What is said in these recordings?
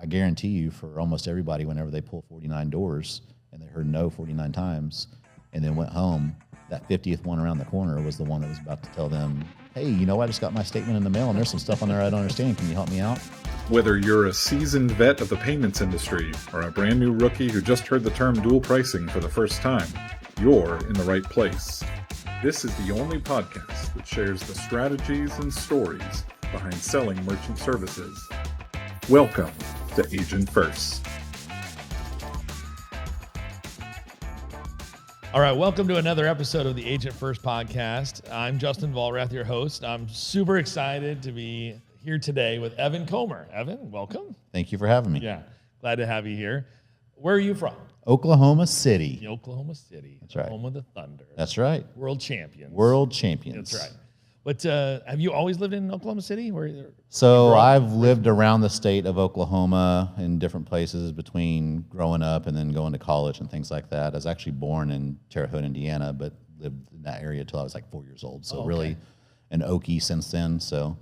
I guarantee you for almost everybody, whenever they pull 49 doors and they heard no 49 times and then went home, that 50th one around the corner was the one that was about to tell them, hey, I just got my statement in the mail and there's some stuff on there I don't understand. Can you help me out? Whether you're a seasoned vet of the payments industry or a brand new rookie who just heard the term dual pricing for the first time, you're in the right place. This is the only podcast that shares the strategies and stories behind selling merchant services. Welcome to Agent First. All right, welcome to another episode of the Agent First podcast. I'm Justin Vollrath, your host. I'm super excited to be here today with Evan Comer. Evan, welcome. Thank you for having me. Yeah, glad to have you here. Where are you from? Oklahoma City. Oklahoma City. That's right. Home of the Thunder. That's right. World champions. World champions. That's right. But have you always lived in Oklahoma City? So I've lived around the state of Oklahoma in different places between growing up and then going to college and things like that. I was actually born in Terre Haute, Indiana, but lived in that area until I was like 4 years old. So really an Okie since then. So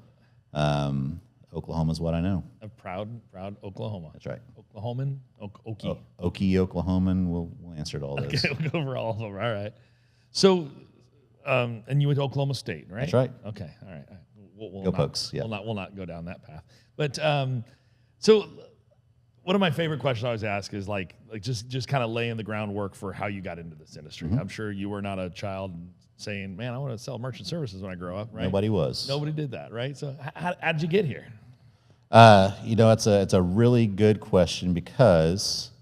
Oklahoma is what I know. A proud Oklahoma. That's right. Oklahoman, Okie. Okie, Oklahoman. We'll answer to all those. Okay, we'll go over all of them. All right. So, and you went to Oklahoma State, right? That's right. Okay. All right. We'll Go not, Pokes. Yeah. We'll not go down that path. But so one of my favorite questions I always ask is like just kind of laying the groundwork for how you got into this industry. Mm-hmm. I'm sure you were not a child saying, "Man, I want to sell merchant services when I grow up." Right? Nobody was. Nobody did that, right? So how did you get here? It's a really good question because,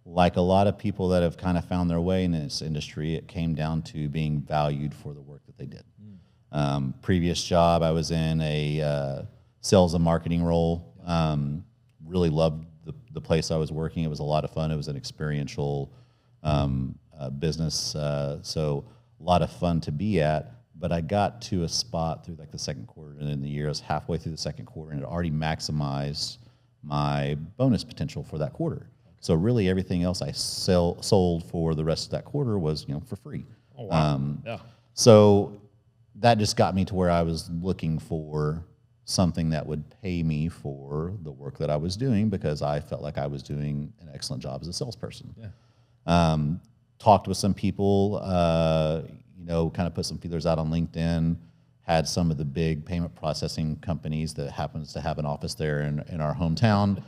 like a lot of people that have kind of found their way in this industry, it came down to being valued for the work that they did. Previous job, I was in a sales and marketing role. Really loved the place I was working. It was a lot of fun. It was an experiential business, so a lot of fun to be at. But I got to a spot through like the second quarter, and in the year I was halfway through the second quarter, and it already maximized my bonus potential for that quarter. So really, everything else I sold for the rest of that quarter was for free. Oh wow! Yeah. So that just got me to where I was looking for something that would pay me for the work that I was doing because I felt like I was doing an excellent job as a salesperson. Yeah. Talked with some people. Kind of put some feelers out on LinkedIn, had some of the big payment processing companies that happens to have an office there in our hometown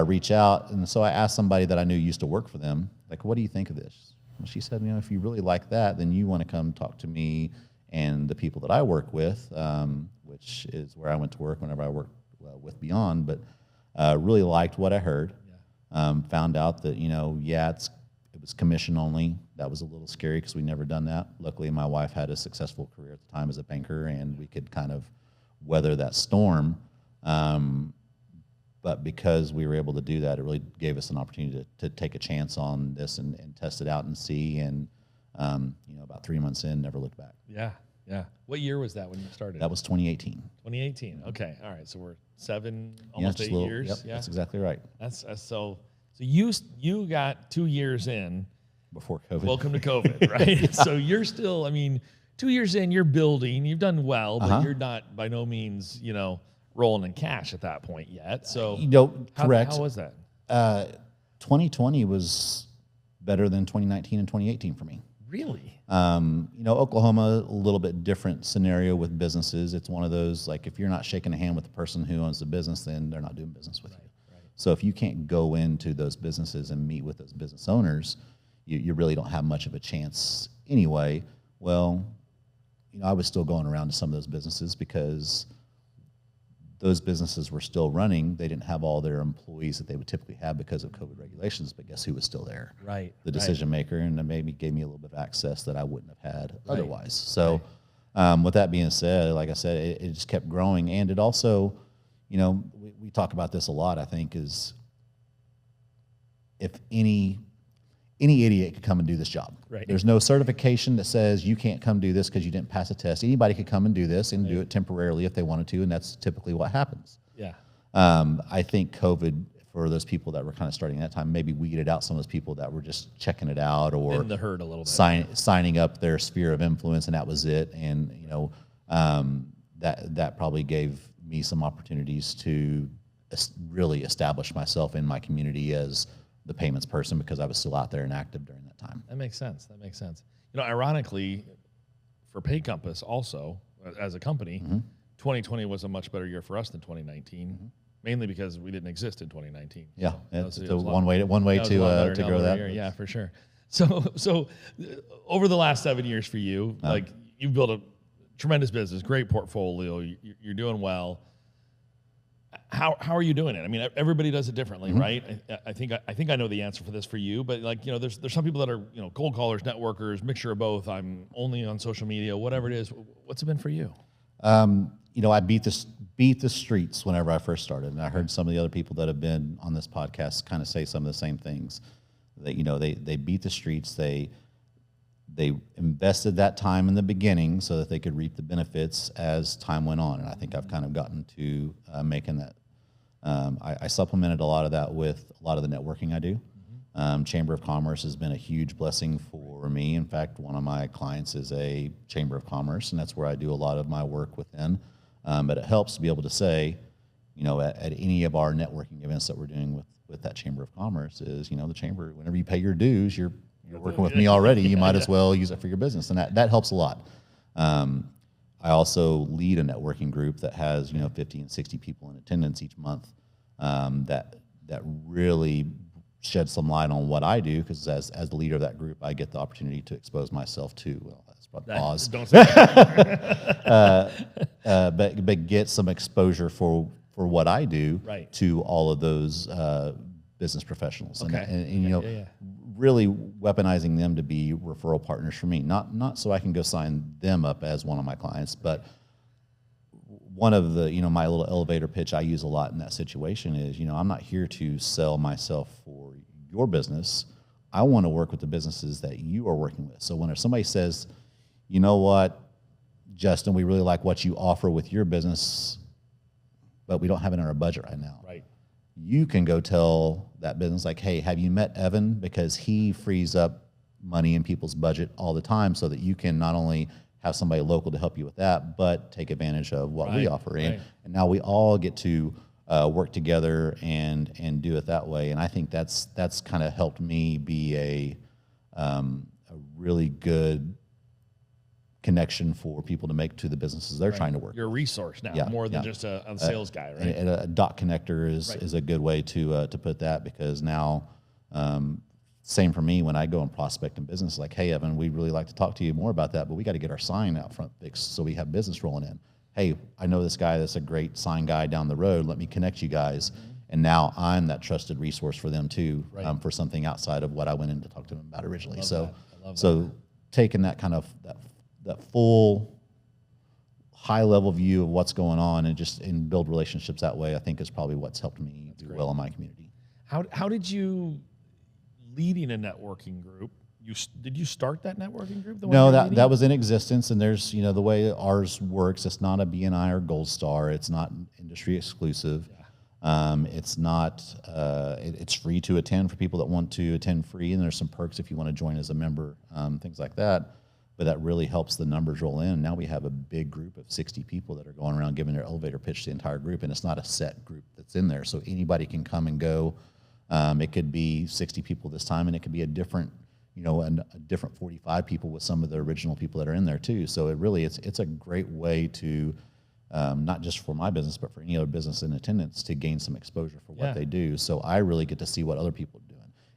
reach out. And so I asked somebody that I knew used to work for them, like, what do you think of this? And she said, if you really like that, then you want to come talk to me and the people that I work with, which is where I went to work whenever I worked with Beyond, but really liked what I heard. Yeah. Found out that, it was commission only. That was a little scary because we never done that. Luckily, my wife had a successful career at the time as a banker, and we could kind of weather that storm. But because we were able to do that, it really gave us an opportunity to take a chance on this and test it out and see. And about 3 months in, never looked back. Yeah. What year was that when you started? That was 2018. 2018. Okay. All right. So we're almost 8 years. Yep, yeah, that's exactly right. That's so. So you got 2 years in before COVID. Welcome to COVID, right? Yeah. So you're still, 2 years in, you're building. You've done well, but you're not by no means, rolling in cash at that point yet. So correct. How was that? 2020 was better than 2019 and 2018 for me. Really? Oklahoma, a little bit different scenario with businesses. It's one of those, like, if you're not shaking a hand with the person who owns the business, then they're not doing business with you. Right. So if you can't go into those businesses and meet with those business owners, you really don't have much of a chance anyway. Well, I was still going around to some of those businesses because those businesses were still running. They didn't have all their employees that they would typically have because of COVID regulations, but guess who was still there? Right. The decision maker, and it maybe gave me a little bit of access that I wouldn't have had otherwise. So with that being said, like I said, it just kept growing. And it also, we talk about this a lot, I think, is if any idiot could come and do this job. Right. There's no certification that says you can't come do this because you didn't pass a test. Anybody could come and do this and do it temporarily if they wanted to, and that's typically what happens. Yeah. I think COVID, for those people that were kind of starting at that time, maybe weeded out some of those people that were just checking it out or in the herd a little bit. Signing up their sphere of influence, and that was it. And that probably gave me some opportunities to really establish myself in my community as the payments person because I was still out there and active during that time. That makes sense. Ironically, for Pay Compass also, as a company, 2020 was a much better year for us than 2019, mainly because we didn't exist in 2019. Yeah, so it's one way to grow that. Year. Yeah, for sure. So over the last 7 years for you, like you've built a tremendous business, great portfolio, you're doing well. How are you doing it? I mean, everybody does it differently, right? I think I know the answer for this for you, but like, there's some people that are, cold callers, networkers, mixture of both. I'm only on social media, whatever it is. What's it been for you? I beat the streets whenever I first started, and I heard some of the other people that have been on this podcast kind of say some of the same things. That they beat the streets. They invested that time in the beginning so that they could reap the benefits as time went on, and I think I've kind of gotten to making that. I supplemented a lot of that with a lot of the networking I do. Chamber of Commerce has been a huge blessing for me. In fact, one of my clients is a Chamber of Commerce, and that's where I do a lot of my work within. But it helps to be able to say, at any of our networking events that we're doing with that Chamber of Commerce is, the Chamber, whenever you pay your dues, you're working with me already. You might as well use it for your business, and that helps a lot. I also lead a networking group that has 50 and 60 people in attendance each month. That really shed some light on what I do, because as the leader of that group, I get the opportunity to expose myself to. Well, that's probably pause. Don't say that. But get some exposure for what I do to all of those business professionals, and really weaponizing them to be referral partners for me. Not so I can go sign them up as one of my clients, but one of the, my little elevator pitch I use a lot in that situation is, I'm not here to sell myself for your business. I want to work with the businesses that you are working with. So when somebody says, you know what, Justin, we really like what you offer with your business, but we don't have it in our budget right now. Right. You can go tell that business, like, hey, have you met Evan? Because he frees up money in people's budget all the time so that you can not only have somebody local to help you with that, but take advantage of what we offer. And now we all get to work together and do it that way. And I think that's kind of helped me be a really good connection for people to make to the businesses they're trying to work. You're a resource now, more than just a sales guy, right? And a dot connector is a good way to put that, because now, same for me when I go and prospect in business, like, hey, Evan, we'd really like to talk to you more about that, but we got to get our sign out front fixed so we have business rolling in. Hey, I know this guy that's a great sign guy down the road. Let me connect you guys. And now I'm that trusted resource for them too, for something outside of what I went in to talk to them about originally. So taking that kind of that full high level view of what's going on and build relationships that way, I think is probably what's helped me do well in my community. How did you, leading a networking group, did you start that networking group? No, that was in existence, and there's, the way ours works, it's not a BNI or Gold Star, it's not industry exclusive. It's not, it's free to attend for people that want to attend free, and there's some perks if you want to join as a member, things like that. But that really helps the numbers roll in. Now we have a big group of 60 people that are going around giving their elevator pitch to the entire group, and it's not a set group that's in there. So anybody can come and go. It could be 60 people this time, and it could be a different 45 people with some of the original people that are in there too. So it's a great way to, not just for my business, but for any other business in attendance, to gain some exposure for what they do. So I really get to see what other people are doing.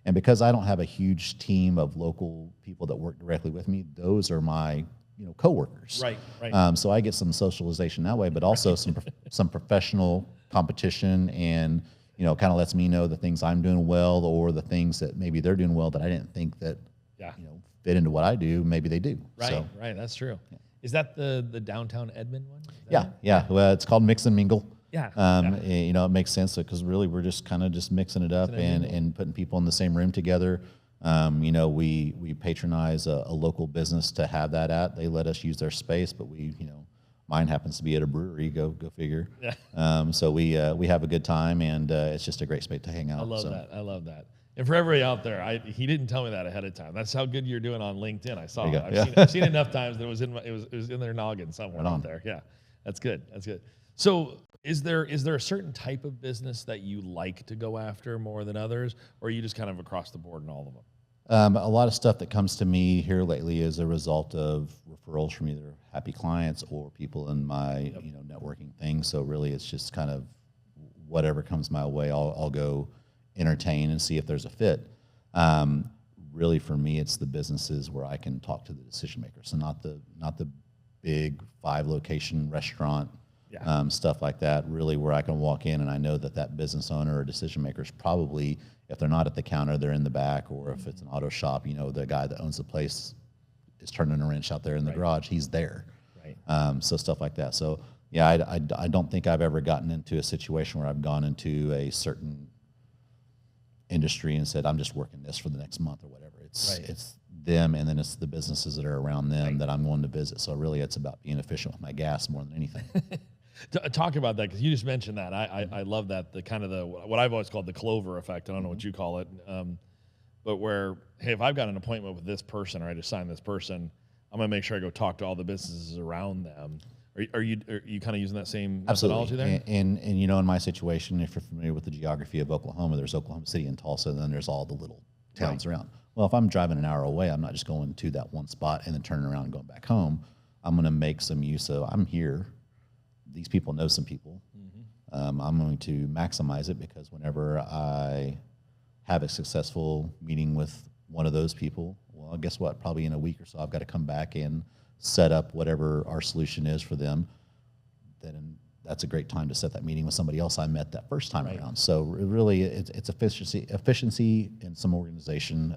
And because I don't have a huge team of local people that work directly with me, those are my coworkers. Right. So I get some socialization that way, but also some professional competition, and kind of lets me know the things I'm doing well, or the things that maybe they're doing well that I didn't think that fit into what I do. Maybe they do. Right. That's true. Yeah. Is that the downtown Edmond one? Yeah. Well, it's called Mix and Mingle. Yeah. It makes sense because really we're just kind of just mixing it up and putting people in the same room together. We patronize a local business to have that at. They let us use their space, but mine happens to be at a brewery. Go figure. Yeah. So we have a good time, and it's just a great space to hang out. I love that. And for everybody out there, he didn't tell me that ahead of time. That's how good you're doing on LinkedIn. I saw it. I've seen it enough times that it was in their noggin somewhere out there. Yeah, that's good. So Is there a certain type of business that you like to go after more than others, or are you just kind of across the board in all of them? A lot of stuff that comes to me here lately is a result of referrals from either happy clients or people in my networking thing. So really, it's just kind of whatever comes my way, I'll go entertain and see if there's a fit. Really, for me, it's the businesses where I can talk to the decision makers, so not the big 5-location restaurant. Stuff like that, really where I can walk in and I know that business owner or decision maker is probably, if they're not at the counter, they're in the back, or if it's an auto shop, the guy that owns the place is turning a wrench out there in the garage, he's there. Right. So stuff like that. So yeah, I don't think I've ever gotten into a situation where I've gone into a certain industry and said, I'm just working this for the next month or whatever. It's them, and then it's the businesses that are around them that I'm going to visit. So really, it's about being efficient with my gas more than anything. Talk about that, because you just mentioned that. I love that, the kind of what I've always called the clover effect. I don't know what you call it, but where, hey, if I've got an appointment with this person, or I just signed this person, I'm gonna make sure I go talk to all the businesses around them. Are you kind of using that same methodology there? And in my situation, if you're familiar with the geography of Oklahoma, there's Oklahoma City and Tulsa, and then there's all the little towns around. Well, if I'm driving an hour away, I'm not just going to that one spot and then turning around and going back home. I'm going to make some use of, I'm here. These people know some people. I'm going to maximize it, because whenever I have a successful meeting with one of those people, well, guess what? Probably in a week or so, I've got to come back and set up whatever our solution is for them. Then that's a great time to set that meeting with somebody else I met that first time around. So really, it's efficiency in some organization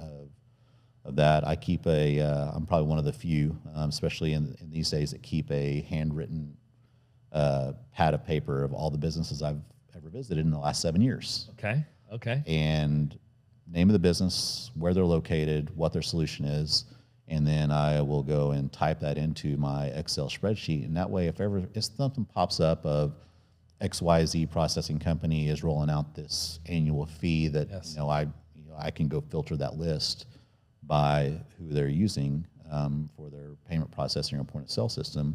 of that. I keep I'm probably one of the few, especially in these days, that keep a handwritten pad of paper of all the businesses I've ever visited in the last 7 years. Okay. And name of the business, where they're located, what their solution is, and then I will go and type that into my Excel spreadsheet. And that way, if something pops up of XYZ processing company is rolling out this annual fee that I can go filter that list by who they're using for their payment processing or point of sale system,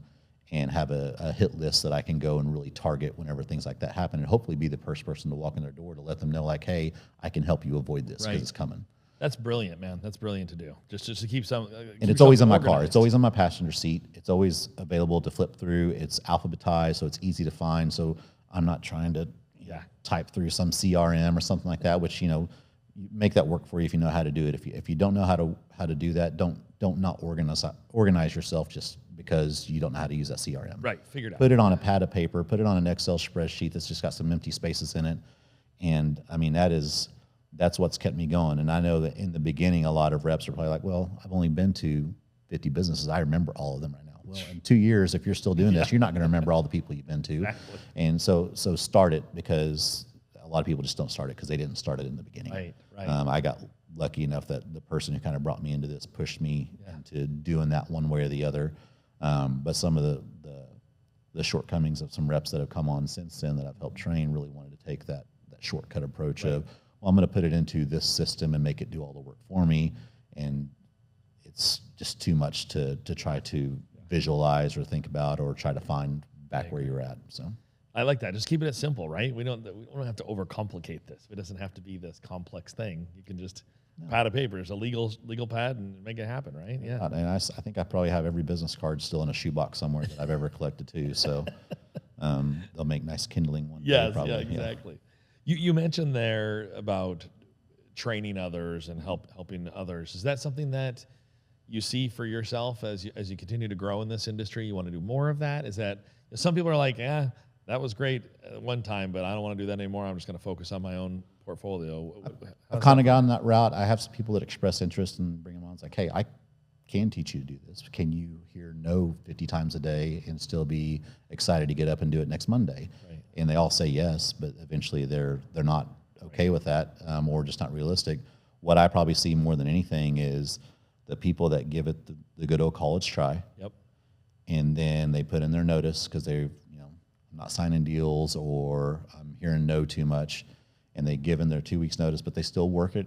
and have a hit list that I can go and really target whenever things like that happen, and hopefully be the first person to walk in their door to let them know, like, hey, I can help you avoid this because it's coming. That's brilliant, man. That's brilliant to do. Just to keep some. And it's always in my car. It's always on my passenger seat. It's always available to flip through. It's alphabetized, so it's easy to find. So I'm not trying to type through some CRM or something like that, which you make that work for you if you know how to do it. If you don't know how to do that, don't not organize yourself just because you don't know how to use that CRM. Right, figure it out. Put it on a pad of paper. Put it on an Excel spreadsheet that's just got some empty spaces in it. And I mean, that's what's kept me going. And I know that in the beginning, a lot of reps are probably like, well, I've only been to 50 businesses. I remember all of them right now. Well, in 2 years, if you're still doing this, you're not going to remember all the people you've been to. Exactly. And so start it, because a lot of people just don't start it because they didn't start it in the beginning. Right. I got lucky enough that the person who kind of brought me into this pushed me into doing that one way or the other. But some of the shortcomings of some reps that have come on since then that I've helped train really wanted to take that shortcut approach of, well, I'm going to put it into this system and make it do all the work for me, and it's just too much to try to visualize or think about or try to find back where you're at. So I like that. Just keep it simple, right? We don't have to overcomplicate this. It doesn't have to be this complex thing. You can just pad of paper. It's a legal pad and make it happen, right? Yeah. And I think I probably have every business card still in a shoebox somewhere that I've ever collected too. So they'll make nice kindling one day. Probably. Yeah, exactly. You mentioned there about training others and helping others. Is that something that you see for yourself as you continue to grow in this industry? You want to do more of that? Is that, some people are like, that was great at one time, but I don't want to do that anymore. I'm just going to focus on my own portfolio. I've kind of gone that route. I have some people that express interest and bring them on. It's like, hey, I can teach you to do this. Can you hear no 50 times a day and still be excited to get up and do it next Monday? Right. And they all say yes, but eventually they're not okay with that, or just not realistic. What I probably see more than anything is the people that give it the good old college try. Yep. And then they put in their notice because they're not signing deals, or I'm hearing no too much, and they give in their 2 weeks notice, but they still work it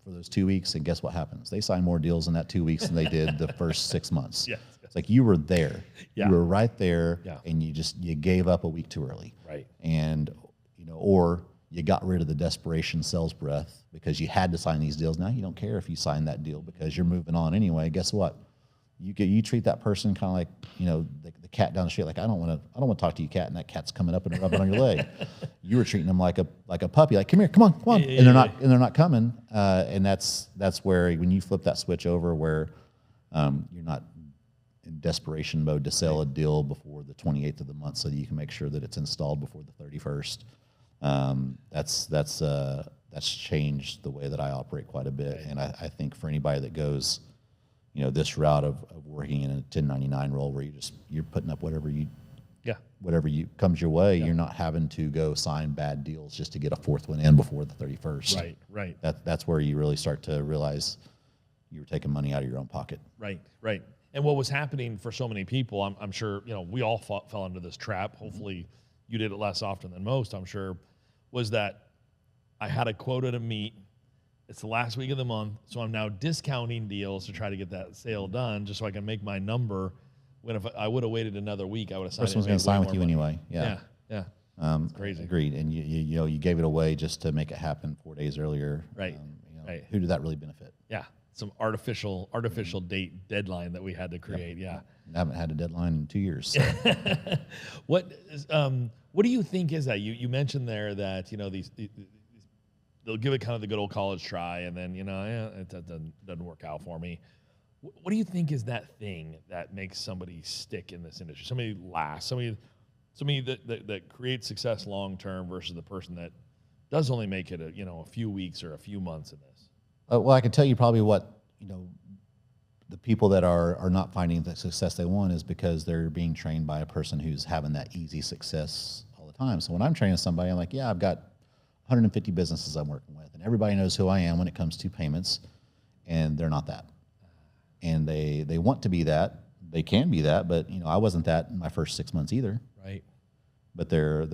for those 2 weeks, and guess what happens? They sign more deals in that 2 weeks than they did the first 6 months. Yes. It's like you were there. Yeah. You were right there, Yeah. and you gave up a week too early. Right. And, or you got rid of the desperation sales breath because you had to sign these deals. Now you don't care if you sign that deal because you're moving on anyway. Guess what? You treat that person kind of like, the cat down the street. Like, I don't want to talk to you, cat, and that cat's coming up and rubbing on your leg. You were treating them like a puppy. Like, come here, come on, Yeah, and they're not coming. And that's where when you flip that switch over, where you're not in desperation mode to sell a deal before the 28th of the month, so that you can make sure that it's installed before the 31st. That's changed the way that I operate quite a bit. Right. And I think for anybody that goes, this route of working in a 1099 role where you're putting up whatever comes your way, you're not having to go sign bad deals just to get a fourth one in before the 31st. Right. That's where you really start to realize you were taking money out of your own pocket. Right. And what was happening for so many people, I'm sure, we all fell into this trap. Hopefully you did it less often than most, I'm sure, was that I had a quota to meet. It's the last week of the month, so I'm now discounting deals to try to get that sale done just so I can make my number. When if I would have waited another week, I would have signed. Person was going to sign with you anyway. Yeah. It's crazy. Agreed. And you gave it away just to make it happen 4 days earlier. Right. Right. Who did that really benefit? Yeah. Some artificial date deadline that we had to create. Yeah. I haven't had a deadline in 2 years. So. What do you think is that? You mentioned there that these they'll give it kind of the good old college try, and then it doesn't work out for me. What do you think is that thing that makes somebody stick in this industry? Somebody last, somebody that creates success long term versus the person that does only make it a few weeks or a few months in this. Well, I can tell you probably what the people that are not finding the success they want is because they're being trained by a person who's having that easy success all the time. So when I'm training somebody, I'm like, yeah, I've got 150 businesses I'm working with, and everybody knows who I am when it comes to payments, and they're not that. And they want to be that. They can be that, but I wasn't that in my first 6 months either. Right. But they're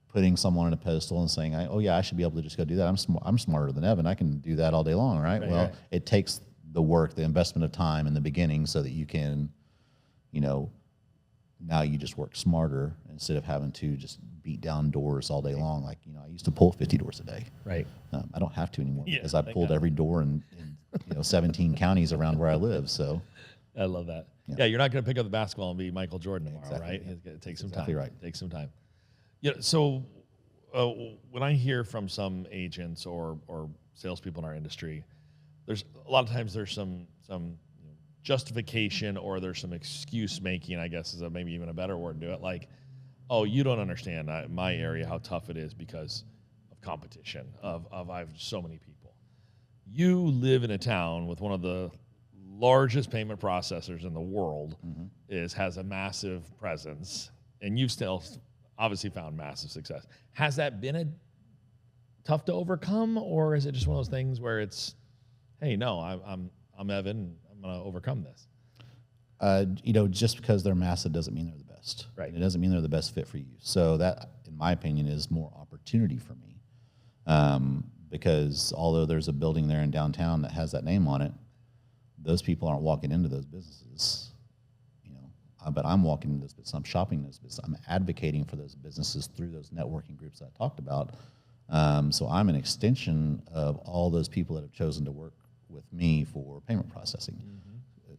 putting someone on a pedestal and saying, "Oh yeah, I should be able to just go do that. I'm smarter than Evan. I can do that all day long, right?" Well, it takes the work, the investment of time in the beginning, so that you can, now you just work smarter instead of having to just beat down doors all day long. Like, I used to pull 50 doors a day. Right. I don't have to anymore because I pulled every door in 17 counties around where I live. So I love that. Yeah, you're not going to pick up the basketball and be Michael Jordan tomorrow, exactly, right? Yeah. It's going to take some exactly time. Right. Take some time. So when I hear from some agents or salespeople in our industry, there's a lot of times there's some justification or there's some excuse making, I guess is maybe even a better word to do it. Like, oh, you don't understand my area, how tough it is because of competition, of I have so many people. You live in a town with one of the largest payment processors in the world, has a massive presence, and you've still obviously found massive success. Has that been tough to overcome, or is it just one of those things where it's, hey, no, I'm Evan, I'm going to overcome this? Just because they're massive doesn't mean they're the best. Right. It doesn't mean they're the best fit for you. So that, in my opinion, is more opportunity for me. Because although there's a building there in downtown that has that name on it, those people aren't walking into those businesses. But I'm walking into those businesses. I'm shopping those businesses. I'm advocating for those businesses through those networking groups that I talked about. So I'm an extension of all those people that have chosen to work with me for payment processing.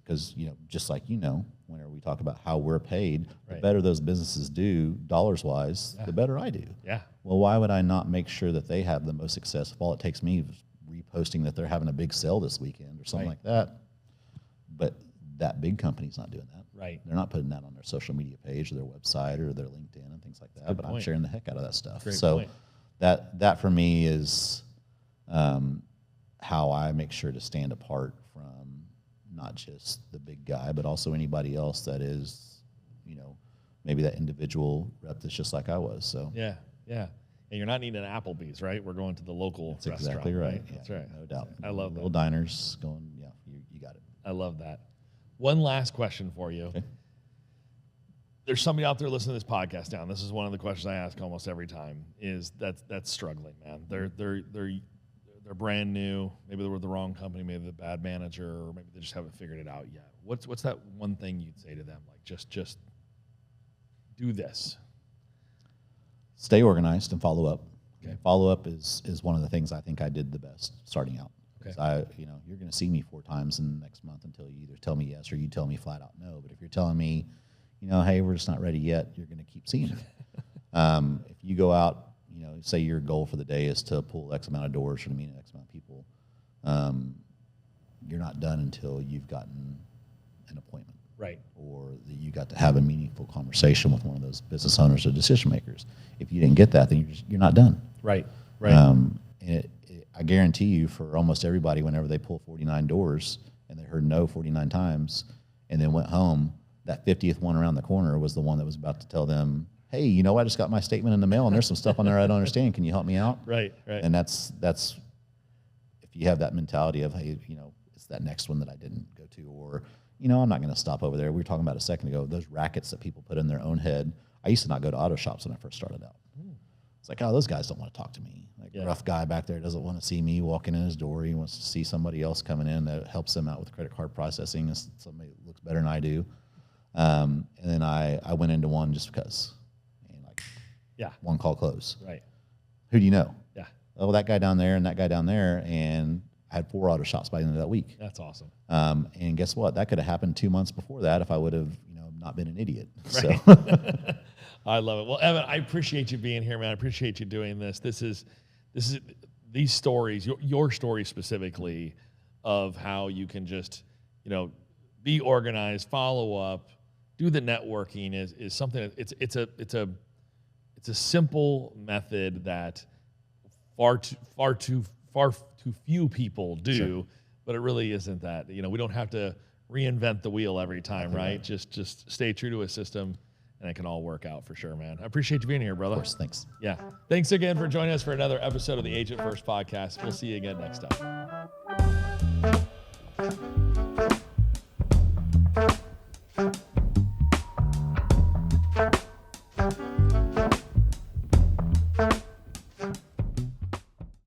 Because, just like whenever we talk about how we're paid, the better those businesses do, dollars-wise, the better I do. Yeah. Well, why would I not make sure that they have the most success if all it takes me is reposting that they're having a big sale this weekend or something like that? But that big company's not doing that. Right. They're not putting that on their social media page or their website or their LinkedIn and things like that. But I'm sharing the heck out of that stuff. Great so point. that for me is how I make sure to stand apart from not just the big guy, but also anybody else that is, maybe that individual rep that's just like I was. So yeah. And you're not needing an Applebee's, right? We're going to the local restaurant. Exactly right. Yeah, That's right. No doubt. I love little that. diners going. Yeah, you got it. I love that. One last question for you. Okay. There's somebody out there listening to this podcast now, and this is one of the questions I ask almost every time, is that's struggling, man. They're brand new. Maybe they're with the wrong company, maybe the bad manager, or maybe they just haven't figured it out yet. what's that one thing you'd say to them? Like just do this. Stay organized and follow up. Okay. Follow up is one of the things I think I did the best starting out. Okay. You're going to see me 4 times in the next month until you either tell me yes or you tell me flat out no. But if you're telling me, hey, we're just not ready yet, you're going to keep seeing me. If you go out, say your goal for the day is to pull X amount of doors or to meet X amount of people, you're not done until you've gotten an appointment. Right. Or that you got to have a meaningful conversation with one of those business owners or decision makers. If you didn't get that, then you're not done. Right. Right. I guarantee you, for almost everybody, whenever they pull 49 doors and they heard no 49 times and then went home, that 50th one around the corner was the one that was about to tell them, hey, I just got my statement in the mail and there's some stuff on there I don't understand. Can you help me out? Right. Right. And that's if you have that mentality of, hey, it's that next one that I didn't go to, or I'm not going to stop over there. We were talking about a second ago, those rackets that people put in their own head. I used to not go to auto shops when I first started out. It's like, oh, those guys don't want to talk to me. Rough guy back there doesn't want to see me walking in his door. He wants to see somebody else coming in that helps him out with credit card processing. Somebody that looks better than I do. And then I went into one just because. And one call close. Right. Who do you know? Yeah. Oh, that guy down there and that guy down there. And I had 4 auto shops by the end of that week. That's awesome. And guess what? That could have happened 2 months before that if I would have, not been an idiot. Right. So. I love it. Well, Evan, I appreciate you being here, man. I appreciate you doing this. This is these stories, your story specifically, of how you can just, be organized, follow up, do the networking is something. It's a simple method that far too few people do, sure. But it really isn't that. We don't have to reinvent the wheel every time, right? Just stay true to a system, and it can all work out for sure, man. I appreciate you being here, brother. Of course, thanks. Yeah. Thanks again for joining us for another episode of the Agent First podcast. We'll see you again next time.